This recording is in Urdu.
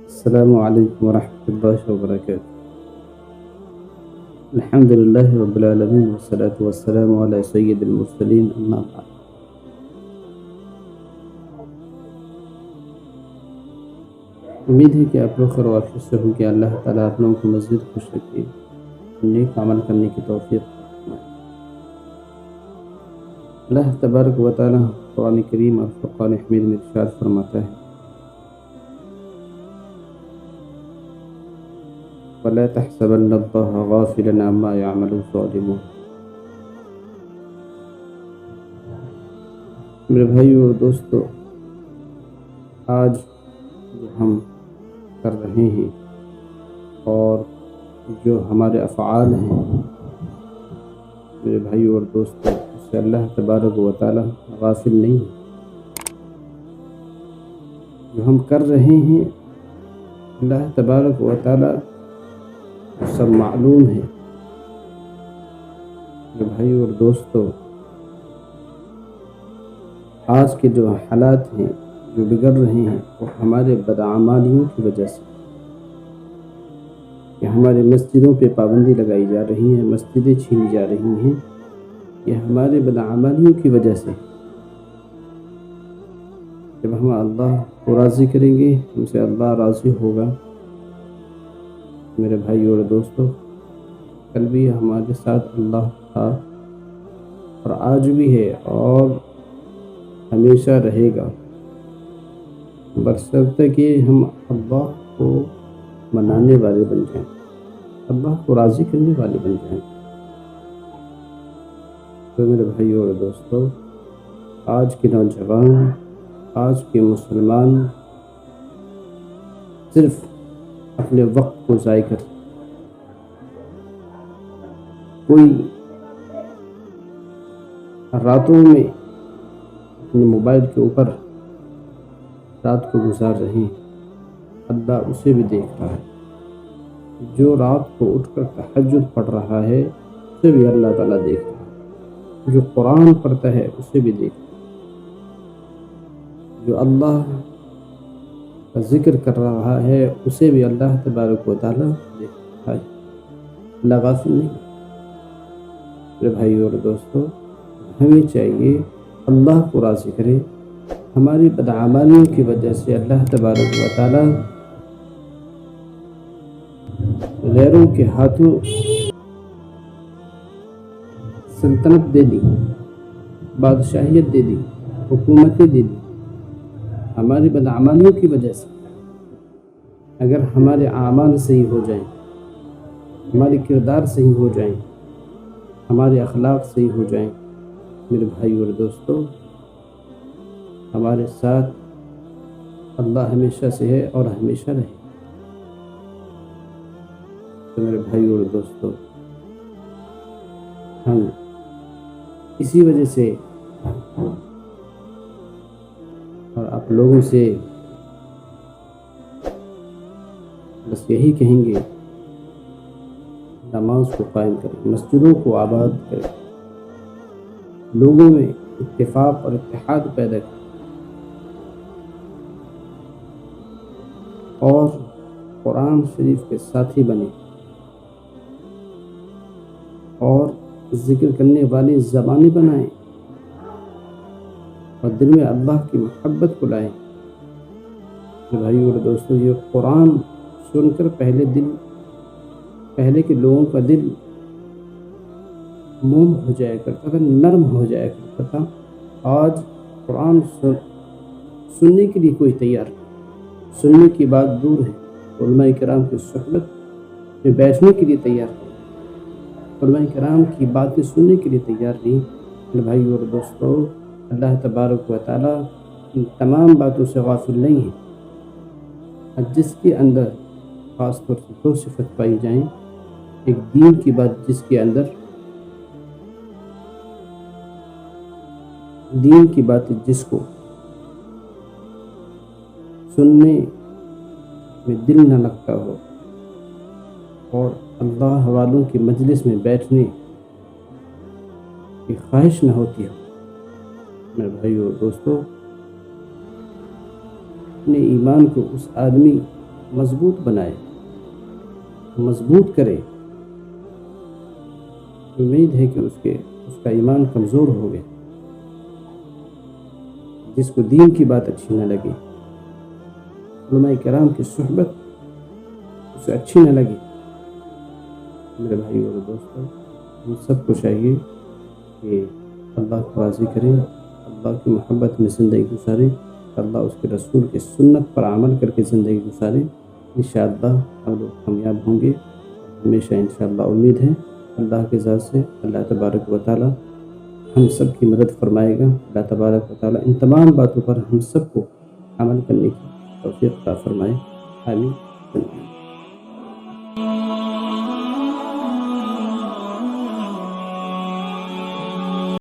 السلام علیکم ورحمۃ اللہ وبرکاتہ۔ الحمد للہ رب العالمین والصلاة والسلام علی سید المرسلین، اما بعد۔ امید ہے کہ آپ لوگ خیر و عافیت سے ہوں، کہ اللہ تعالیٰ آپ لوگوں کو مزید خوش رکھے، نیک عمل کرنے کی توفیق فرمائے۔ اللہ تبارک و تعالیٰ قرآن کریم اور فرقان حمید میں ارشاد فرماتا ہے: وَلَا تَحْسَبَنَّ اللَّهَ غَافِلًا عَمَّا يَعْمَلُ الظَّالِمُونَ۔ میرے بھائیو اور دوستو، آج جو ہم کر رہے ہیں اور جو ہمارے افعال ہیں، میرے بھائیو اور دوستو، اس سے اللہ تبارک و تعالیٰ غافل نہیں ہے۔ جو ہم کر رہے ہیں اللہ تبارک و تعالیٰ سب معلوم ہے۔ میرے بھائیو اور دوستو، آج کے جو حالات ہیں جو بگڑ رہے ہیں، وہ ہمارے بدعمالیوں کی وجہ سے، کہ ہمارے مسجدوں پہ پابندی لگائی جا رہی ہے، مسجدیں چھینی جا رہی ہیں، یہ ہمارے بدعمالیوں کی وجہ سے۔ جب ہم اللہ کو راضی کریں گے، ہم سے اللہ راضی ہوگا۔ میرے بھائیو اور دوستو، کل بھی ہمارے ساتھ اللہ تھا اور آج بھی ہے اور ہمیشہ رہے گا، بشرطے کہ ہم اللہ کو منانے والے بن جائیں، اللہ کو راضی کرنے والے بن جائیں۔ تو میرے بھائیو اور دوستو، آج کے نوجوان، آج کے مسلمان صرف اپنے وقت کو ضائع کر، کوئی راتوں میں اپنے موبائل کے اوپر رات کو گزار رہے ہیں، اللہ اسے بھی دیکھ رہا ہے۔ جو رات کو اٹھ کر تہجد پڑھ رہا ہے، اسے بھی اللہ تعالیٰ دیکھ رہا ہے۔ جو قرآن پڑھتا ہے، اسے بھی دیکھ رہا ہے۔ جو اللہ کا ذکر کر رہا ہے، اسے بھی اللہ تبارک و تعالیٰ دیکھ رہا ہے۔ اللہ غافل نہیں۔ میرے بھائیو اور دوستو، ہمیں چاہیے اللہ کو راضی کرے۔ ہماری بدعمالیوں کی وجہ سے اللہ تبارک و تعالیٰ غیروں کے ہاتھوں سلطنت دے دی، بادشاہیت دے دی، حکومتیں دے دی، ہماری بدعمالیوں کی وجہ سے۔ اگر ہمارے اعمال صحیح ہو جائیں، ہمارے کردار صحیح ہو جائیں، ہمارے اخلاق صحیح ہو جائیں، میرے بھائیو اور دوستو، ہمارے ساتھ اللہ ہمیشہ سے ہے اور ہمیشہ رہے۔ تو میرے بھائیو اور دوستو، ہم اسی وجہ سے اور آپ لوگوں سے بس یہی کہیں گے، نماز کو قائم کریں، مسجدوں کو آباد کریں، لوگوں میں اتفاق اور اتحاد پیدا کریں، اور قرآن شریف کے ساتھی بنیں، اور ذکر کرنے والی زبانیں بنائیں، اور دل میں اللہ کی محبت کو لائیں۔ بھائیو اور دوستو، یہ قرآن سن کر پہلے کے لوگوں کا دل موم ہو جایا کرتا تھا، نرم ہو جایا کرتا تھا۔ آج قرآن سننے کے لیے کوئی تیار نہیں، سننے کی بات دور ہے، علماء کرام کی صحبت میں بیٹھنے کے لیے تیار نہیں، علماء کرام کی باتیں سننے کے لیے تیار نہیں۔ میرے بھائیو اور دوستو، اللہ تبارک و تعالیٰ ان تمام باتوں سے غافل نہیں ہے۔ جس کے اندر خاص طور سے دو صفت پائی جائیں، ایک دین کی بات، جس کے اندر دین کی بات جس کو سننے میں دل نہ لگتا ہو، اور اللہ والوں کی مجلس میں بیٹھنے کی خواہش نہ ہوتی ہو۔ میرے بھائی اور دوستو، اپنے ایمان کو اس آدمی مضبوط بنائے، مضبوط کرے۔ امید ہے کہ اس کا ایمان کمزور ہو گیا، جس کو دین کی بات اچھی نہ لگی، علماء کرام کی صحبت اسے اچھی نہ لگی۔ میرے بھائی اور دوستو، ہم سب کو چاہیے کہ اللہ کو راضی کریں، اللہ کی محبت میں زندگی گزاریں، اللہ اس کے رسول کی سنت پر عمل کر کے زندگی گزاریں۔ انشاءاللہ ہم لوگ کامیاب ہوں گے، ہمیشہ انشاءاللہ امید ہے اللہ کے ذات سے۔ اللہ تبارک و تعالی ہم سب کی مدد فرمائے گا۔ اللہ تبارک و تعالی ان تمام باتوں پر ہم سب کو عمل کرنے کی توفیق عطا فرمائے۔ آمین۔